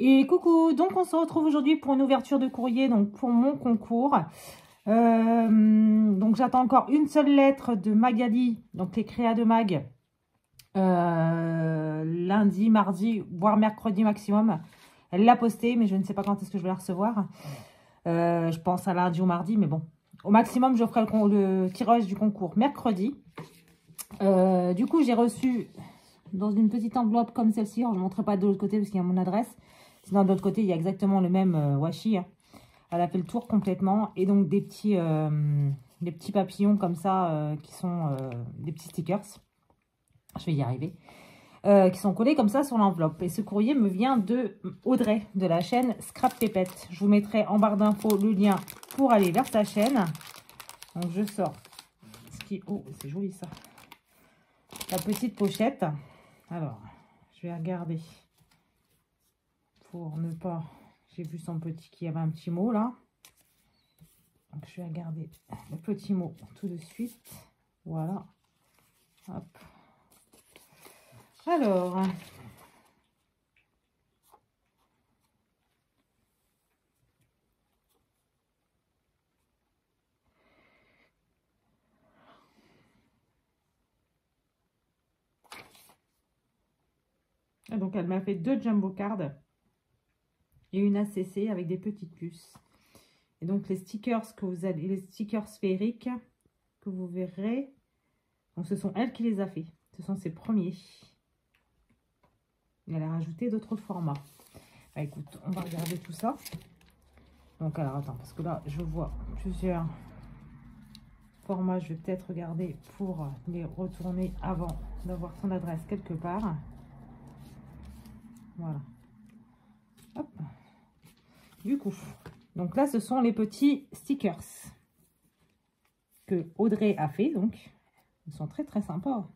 Et coucou, donc on se retrouve aujourd'hui pour une ouverture de courrier, donc pour mon concours. Donc j'attends encore une seule lettre de Magali, donc les créas de Mag, lundi, mardi, voire mercredi maximum. Elle l'a posté, mais je ne sais pas quand est-ce que je vais la recevoir. Je pense à lundi ou mardi, mais bon. Au maximum, je ferai le tirage du concours mercredi. Du coup, j'ai reçu dans une petite enveloppe comme celle-ci. Je ne montrerai pas de l'autre côté parce qu'il y a mon adresse. Sinon, de l'autre côté, il y a exactement le même washi. Hein. Elle a fait le tour complètement. Et donc, des petits papillons comme ça qui sont des petits stickers. Je vais y arriver. Qui sont collés comme ça sur l'enveloppe. Et ce courrier me vient de Audrey, de la chaîne Scrap Pépette. Je vous mettrai en barre d'infos le lien pour aller vers sa chaîne. Donc, je sors ce qui... Oh, c'est joli ça. La petite pochette. Alors, je vais regarder. Pour ne pas... J'ai vu son petit... qui avait un petit mot là. Donc, je vais regarder le petit mot tout de suite. Voilà. Hop. Alors... Et donc, elle m'a fait 2 jumbo cards et une ACC avec des petites puces. Et donc, les stickers que vous avez, les stickers sphériques que vous verrez, donc ce sont elle qui les a fait. Ce sont ses premiers. Et elle a rajouté d'autres formats. Bah, écoute, on va regarder tout ça. Donc, alors, attends, parce que là, je vois plusieurs formats. Je vais peut-être regarder pour les retourner avant d'avoir son adresse quelque part. Voilà. Hop. Du coup, donc là, ce sont les petits stickers que Audrey a fait. Donc, ils sont très, très sympas.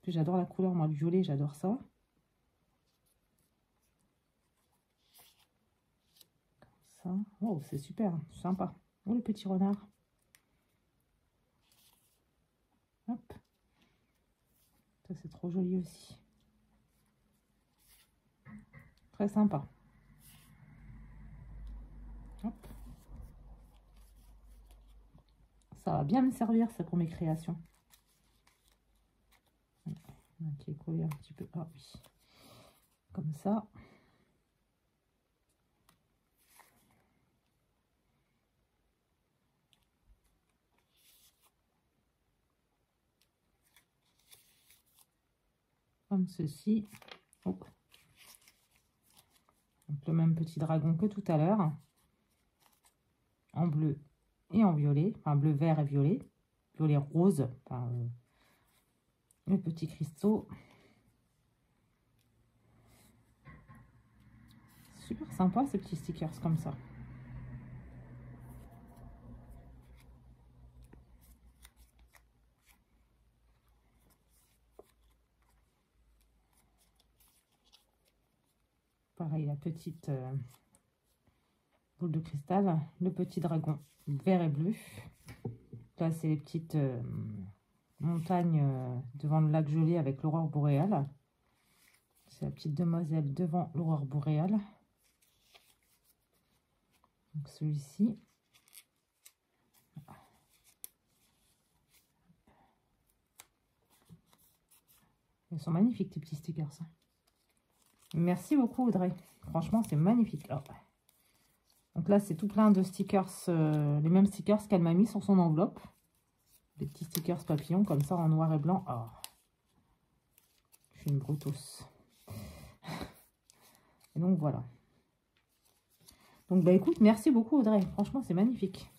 J'adore la couleur, moi, du violet, j'adore ça. Comme ça. Oh, c'est super, sympa. Oh, le petit renard. Hop. Ça, c'est trop joli aussi. Très sympa. Hop. Ça va bien me servir, ça, pour mes créations. Qui est collé un petit peu. Ah oui. Comme ça. Comme ceci. Oh. Donc, le même petit dragon que tout à l'heure. En bleu et en violet. Enfin, bleu, vert et violet. Violet rose. Enfin, le petit cristaux. Super sympa ces petits stickers comme ça. Pareil, la petite boule de cristal, le petit dragon vert et bleu. Là, c'est les petites montagnes devant le lac gelé avec l'aurore boréale. C'est la petite demoiselle devant l'aurore boréale. Donc celui-ci. Ils sont magnifiques, tes petits stickers. Merci beaucoup, Audrey. Franchement, c'est magnifique. Oh. Donc là, c'est tout plein de stickers, les mêmes stickers qu'elle m'a mis sur son enveloppe. Des petits stickers papillons, comme ça, en noir et blanc. Oh. Je suis une brutos. Et donc, voilà. Donc, bah écoute, merci beaucoup, Audrey. Franchement, c'est magnifique.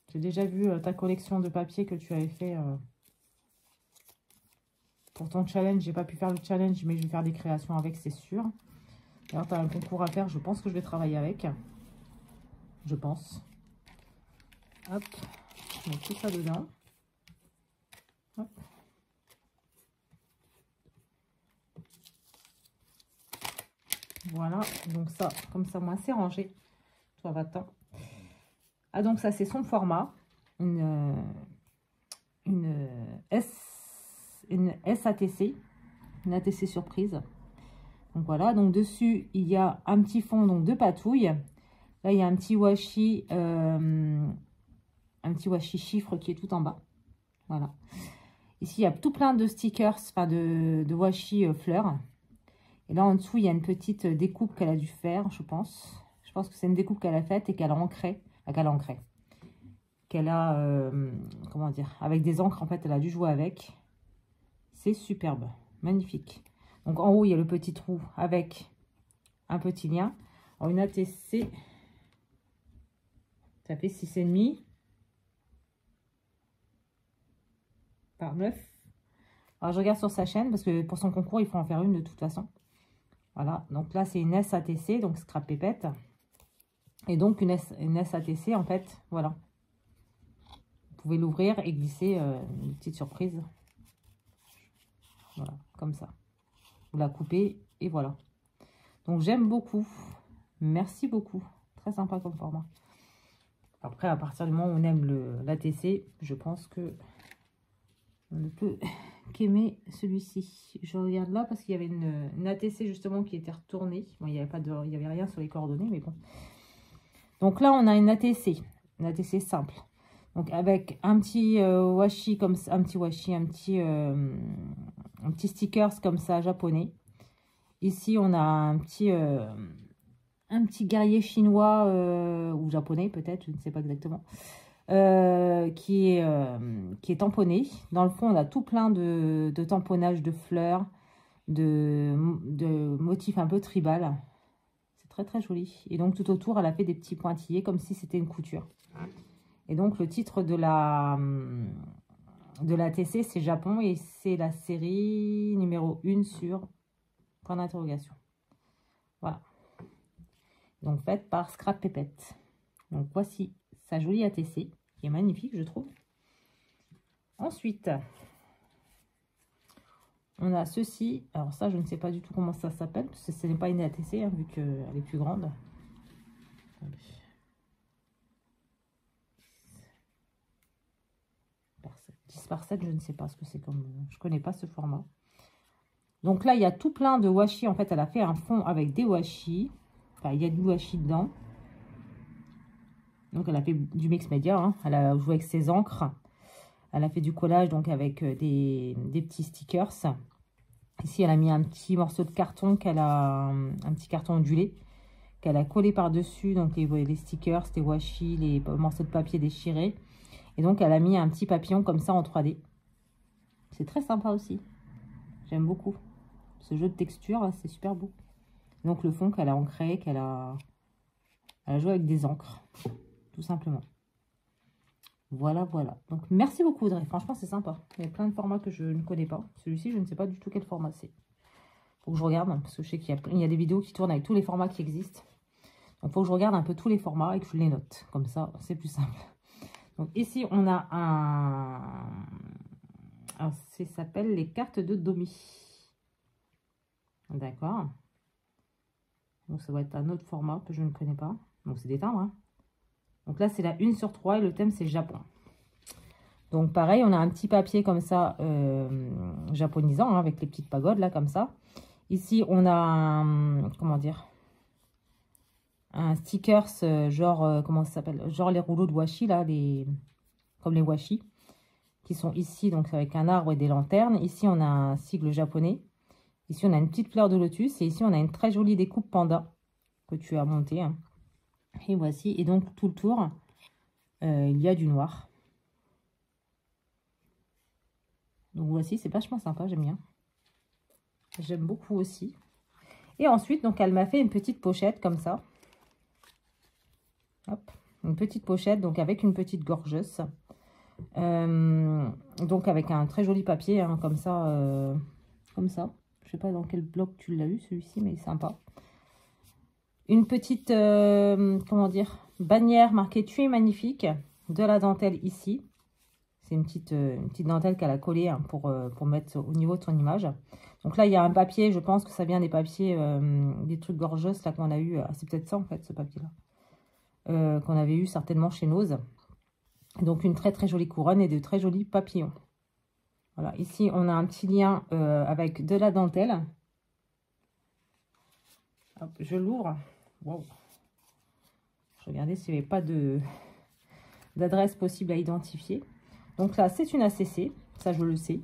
J'ai déjà vu ta collection de papier que tu avais fait pour ton challenge. J'ai pas pu faire le challenge, mais je vais faire des créations avec, c'est sûr. Alors, tu as un concours à faire. Je pense que je vais travailler avec. Je pense. Hop. Je mets tout ça dedans. Hop. Voilà. Donc ça, comme ça, moi, c'est rangé. Toi, va-t'en. Ah, donc ça, c'est son format. Une SATC. une ATC surprise. Donc voilà, donc dessus, il y a un petit fond donc de patouille. Là, il y a un petit washi chiffre qui est tout en bas. Voilà. Ici, il y a tout plein de stickers, enfin de washi fleurs. Et là, en dessous, il y a une petite découpe qu'elle a dû faire, je pense. Je pense que c'est une découpe qu'elle a faite et qu'elle a ancrée. Qu'elle a, comment dire, avec des encres, en fait, elle a dû jouer avec. C'est superbe, magnifique. Donc, en haut, il y a le petit trou avec un petit lien. Alors, une ATC, ça fait 6,5 par 9. Alors, je regarde sur sa chaîne parce que pour son concours, il faut en faire une de toute façon. Voilà, donc là, c'est une SATC, donc Scrap Pépette. Et donc, une SATC, en fait, voilà. Vous pouvez l'ouvrir et glisser une petite surprise. Voilà, comme ça. Vous la coupez et voilà. Donc, j'aime beaucoup. Merci beaucoup. Très sympa comme format. Après, à partir du moment où on aime l'ATC, je pense que on ne peut qu'aimer celui-ci. Je regarde là parce qu'il y avait une ATC justement qui était retournée. Bon, il n'y avait rien sur les coordonnées, mais bon. Donc là, on a une ATC simple. Donc avec un petit washi comme ça, un petit stickers comme ça japonais. Ici, on a un petit guerrier chinois ou japonais peut-être, je ne sais pas exactement. Qui est tamponné. Dans le fond, on a tout plein de tamponnage de fleurs, de motifs un peu tribal. C'est très très joli. Et donc tout autour, elle a fait des petits pointillés comme si c'était une couture. Et donc le titre de la TC, c'est Japon et c'est la série numéro 1 sur point d'interrogation. Voilà. Donc faite par Scrap Pépette. Donc voici sa jolie ATC, qui est magnifique, je trouve. Ensuite, on a ceci. Alors ça, je ne sais pas du tout comment ça s'appelle, parce que ce n'est pas une ATC, hein, vu qu'elle est plus grande. 10 par 7, je ne sais pas ce que c'est comme... Je ne connais pas ce format. Donc là, il y a tout plein de washi. En fait, elle a fait un fond avec des washi. Enfin, il y a du washi dedans. Donc, elle a fait du mix média, hein. Elle a joué avec ses encres. Elle a fait du collage, donc avec des petits stickers. Ici, elle a mis un petit morceau de carton un petit carton ondulé qu'elle a collé par-dessus. Donc, les stickers, les washi, les morceaux de papier déchirés. Et donc, elle a mis un petit papillon comme ça en 3D. C'est très sympa aussi. J'aime beaucoup. Ce jeu de texture, c'est super beau. Donc, le fond qu'elle a ancré, elle a joué avec des encres. Tout simplement. Voilà, voilà. Donc, merci beaucoup, Audrey. Franchement, c'est sympa. Il y a plein de formats que je ne connais pas. Celui-ci, je ne sais pas du tout quel format c'est. Faut que je regarde, parce que je sais qu'il y a des vidéos qui tournent avec tous les formats qui existent. Donc, il faut que je regarde un peu tous les formats et que je les note. Comme ça, c'est plus simple. Donc, ici, on a alors, ça s'appelle les cartes de Domi. D'accord. Donc, ça va être un autre format que je ne connais pas. Donc, c'est des timbres, hein. Donc là, c'est la 1 sur 3 et le thème, c'est Japon. Donc pareil, on a un petit papier comme ça, japonisant, hein, avec les petites pagodes, là, comme ça. Ici, on a comment dire, un stickers, genre, comment ça s'appelle, genre les rouleaux de washi, là, comme les washi, qui sont ici, donc avec un arbre et des lanternes. Ici, on a un sigle japonais. Ici, on a une petite fleur de lotus. Et ici, on a une très jolie découpe panda que tu as montée, hein. Et voici, et donc tout le tour, il y a du noir. Donc voici, c'est vachement sympa, j'aime bien. J'aime beaucoup aussi. Et ensuite, donc elle m'a fait une petite pochette comme ça. Hop, une petite pochette, donc avec une petite gorgeuse. Donc avec un très joli papier, hein, comme ça, comme ça. Je sais pas dans quel bloc tu l'as eu, celui-ci, mais sympa. Une petite, comment dire, bannière marquée « Tu es magnifique » de la dentelle ici. C'est une petite dentelle qu'elle a collée, hein, pour mettre au niveau de son image. Donc là, il y a un papier, je pense que ça vient des papiers, des trucs gorgeous là qu'on a eu. C'est peut-être ça en fait, ce papier-là. Qu'on avait eu certainement chez Nose. Donc une très très jolie couronne et de très jolis papillons. Voilà, ici, on a un petit lien avec de la dentelle. Hop, je l'ouvre. Wow. Je regardais s'il n'y avait pas d'adresse possible à identifier. Donc là, c'est une ACC. Ça, je le sais.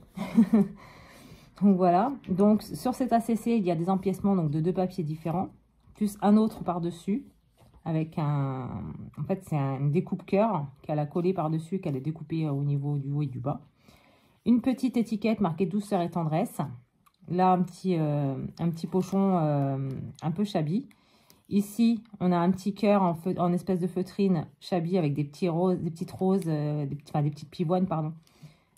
Donc voilà. Donc sur cette ACC, il y a des empiècements donc, de 2 papiers différents. Plus un autre par-dessus. Avec un... En fait, c'est une découpe cœur qu'elle a collé par-dessus, qu'elle a découpé au niveau du haut et du bas. Une petite étiquette marquée douceur et tendresse. Là, un petit pochon un peu shabby. Ici, on a un petit cœur en espèce de feutrine shabby avec des petits roses, des petites roses, des petites pivoines, pardon.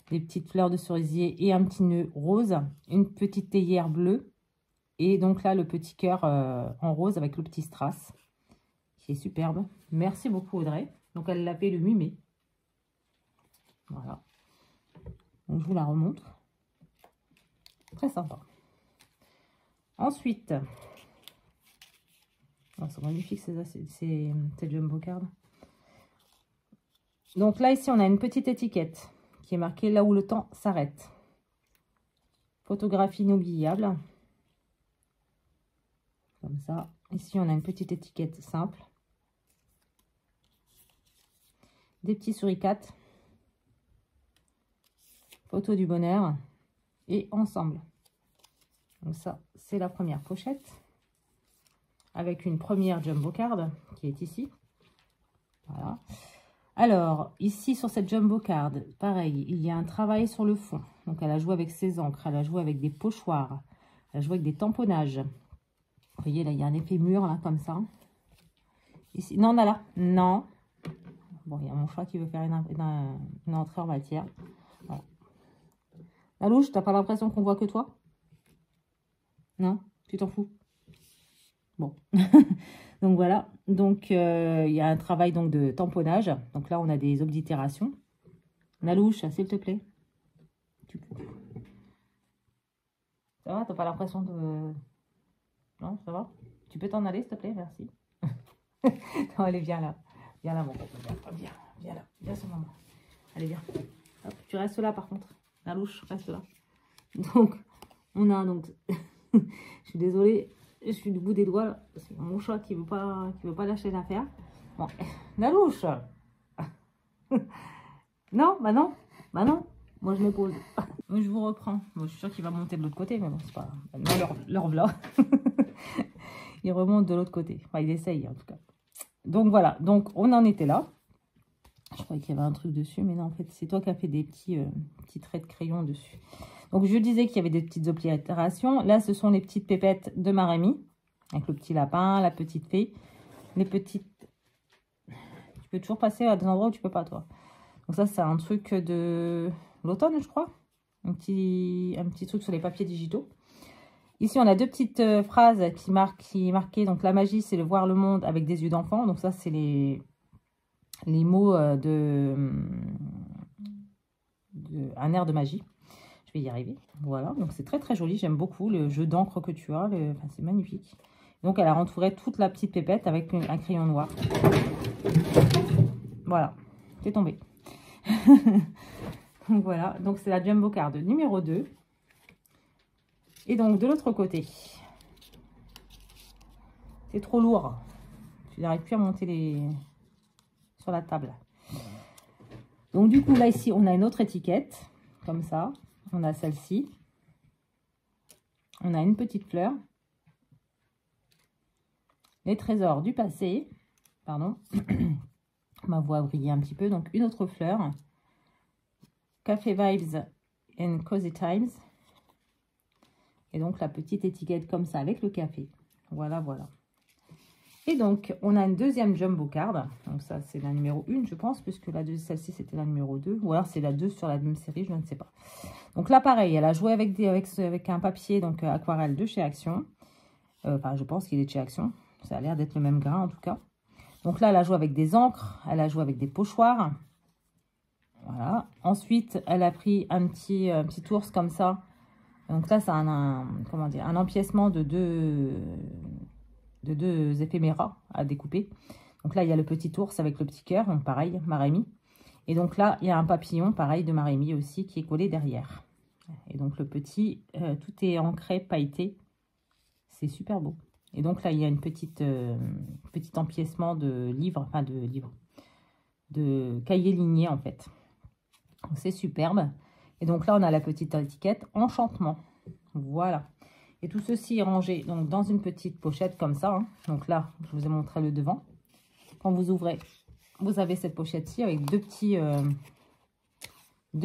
Des petites fleurs de cerisier et un petit nœud rose. Une petite théière bleue. Et donc là, le petit cœur en rose avec le petit strass. Qui est superbe. Merci beaucoup, Audrey. Donc, elle l'a fait le 8 mai. Voilà. Donc, je vous la remontre. Très sympa. Ensuite, oh, c'est magnifique ces jumbo cards. Donc là, ici, on a une petite étiquette qui est marquée là où le temps s'arrête. Photographie inoubliable. Comme ça. Ici, on a une petite étiquette simple. Des petits suricates. Photo du bonheur. Et ensemble. Donc ça, c'est la première pochette. Avec une première jumbo card qui est ici. Voilà. Alors, ici, sur cette jumbo card, pareil, il y a un travail sur le fond. Donc, elle a joué avec ses encres, elle a joué avec des pochoirs, elle a joué avec des tamponnages. Vous voyez, là, il y a un effet mûr, là, comme ça. Ici, non, là, non. Bon, il y a mon chat qui veut faire une entrée en matière. Voilà. La louche, t'as pas l'impression qu'on voit que toi? Non? Tu t'en fous? Bon. Donc voilà, donc il y a un travail donc de tamponnage. Donc là, on a des oblitérations. Nalouche, s'il te plaît. Ça va, t'as pas l'impression de... Non, ça va? Tu peux t'en aller, s'il te plaît, merci. Non, allez, viens là. Viens là, mon pote. Viens là. Viens sur maman. Allez, viens. Hop, tu restes là, par contre. Nalouche, reste là. Donc, on a donc... Je suis désolée. Je suis du bout des doigts, là. C'est mon chat qui veut pas lâcher l'affaire. Bon, la louche. Non, bah non. Bah non. Moi, je me pose. Je vous reprends. Bon, je suis sûre qu'il va monter de l'autre côté, mais bon, c'est pas... Non, leur là. Il remonte de l'autre côté. Enfin, il essaye, en tout cas. Donc, voilà. Donc, on en était là. Je croyais qu'il y avait un truc dessus, mais non, en fait, c'est toi qui as fait des petits traits de crayon dessus. Donc, je disais qu'il y avait des petites oblitérations. Là, ce sont les petites pépettes de ma Rémi. Avec le petit lapin, la petite fée. Les petites... Tu peux toujours passer à des endroits où tu peux pas, toi. Donc, ça, c'est un truc de l'automne, je crois. Un petit truc sur les papiers digitaux. Ici, on a 2 petites phrases qui marquaient. Donc, la magie, c'est de voir le monde avec des yeux d'enfant. Donc, ça, c'est les mots un air de magie. Je vais y arriver. Voilà, donc c'est très très joli. J'aime beaucoup le jeu d'encre que tu as. Enfin, c'est magnifique. Donc, elle a entouré toute la petite pépette avec un crayon noir. Voilà, c'est tombé. Donc, voilà. Donc, c'est la jumbo card numéro 2. Et donc, de l'autre côté, c'est trop lourd. Je n'arrive plus à monter sur la table. Donc, du coup, là, ici, on a une autre étiquette. Comme ça. On a celle-ci. On a une petite fleur. Les trésors du passé. Pardon. Ma voix a brillé un petit peu. Donc, une autre fleur. Café Vibes and Cozy Times. Et donc, la petite étiquette comme ça avec le café. Voilà, voilà. Et donc, on a une deuxième jumbo card. Donc, ça, c'est la numéro 1, je pense, puisque celle-ci, c'était la numéro 2. Ou alors, c'est la 2 sur la même série, je ne sais pas. Donc, là, pareil, elle a joué avec un papier donc aquarelle de chez Action. Enfin, je pense qu'il est de chez Action. Ça a l'air d'être le même grain, en tout cas. Donc, là, elle a joué avec des encres. Elle a joué avec des pochoirs. Voilà. Ensuite, elle a pris un petit ours comme ça. Donc, là, c'est un empiècement de deux éphéméras à découper. Donc là, il y a le petit ours avec le petit cœur, donc pareil, ma Rémi. Et donc là, il y a un papillon, pareil, de ma Rémi aussi, qui est collé derrière. Et donc le petit, tout est ancré, pailleté. C'est super beau. Et donc là, il y a une petite, petit empiècement de livres, enfin de cahiers lignés en fait. C'est superbe. Et donc là, on a la petite étiquette enchantement. Voilà. Et tout ceci est rangé donc dans une petite pochette comme ça. Hein. Donc là, je vous ai montré le devant. Quand vous ouvrez, vous avez cette pochette-ci avec deux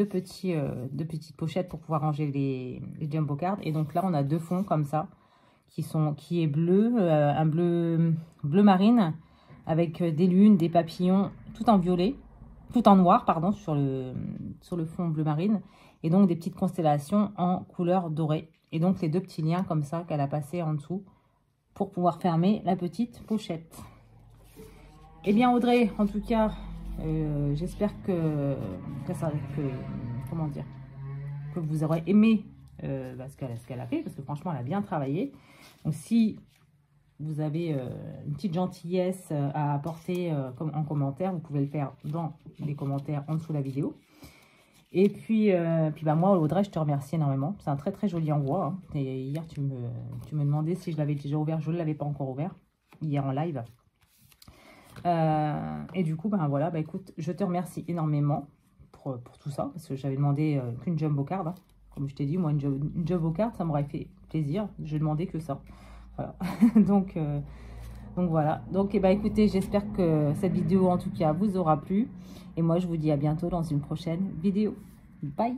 petites pochettes pour pouvoir ranger les jumbo cards. Et donc là, on a deux fonds comme ça qui est bleu, un bleu marine avec des lunes, des papillons, tout en violet, tout en noir, pardon, sur le fond bleu marine. Et donc des petites constellations en couleur dorée. Et donc les deux petits liens comme ça qu'elle a passé en dessous pour pouvoir fermer la petite pochette. Eh bien Audrey, en tout cas, j'espère que vous aurez aimé ce qu'elle a fait, parce que franchement elle a bien travaillé. Donc si vous avez une petite gentillesse à apporter en commentaire, vous pouvez le faire dans les commentaires en dessous de la vidéo. Et puis moi, Audrey, je te remercie énormément. C'est un très très joli envoi. Hein. Et hier, tu me demandais si je l'avais déjà ouvert. Je ne l'avais pas encore ouvert hier en live. Et du coup, voilà, écoute, je te remercie énormément pour tout ça. Parce que j'avais demandé qu'une jumbo card. Hein. Comme je t'ai dit, moi, une jumbo card, ça m'aurait fait plaisir. Je demandais que ça. Voilà. donc voilà. Donc, écoutez, j'espère que cette vidéo, en tout cas, vous aura plu. Et moi, je vous dis à bientôt dans une prochaine vidéo. Bye!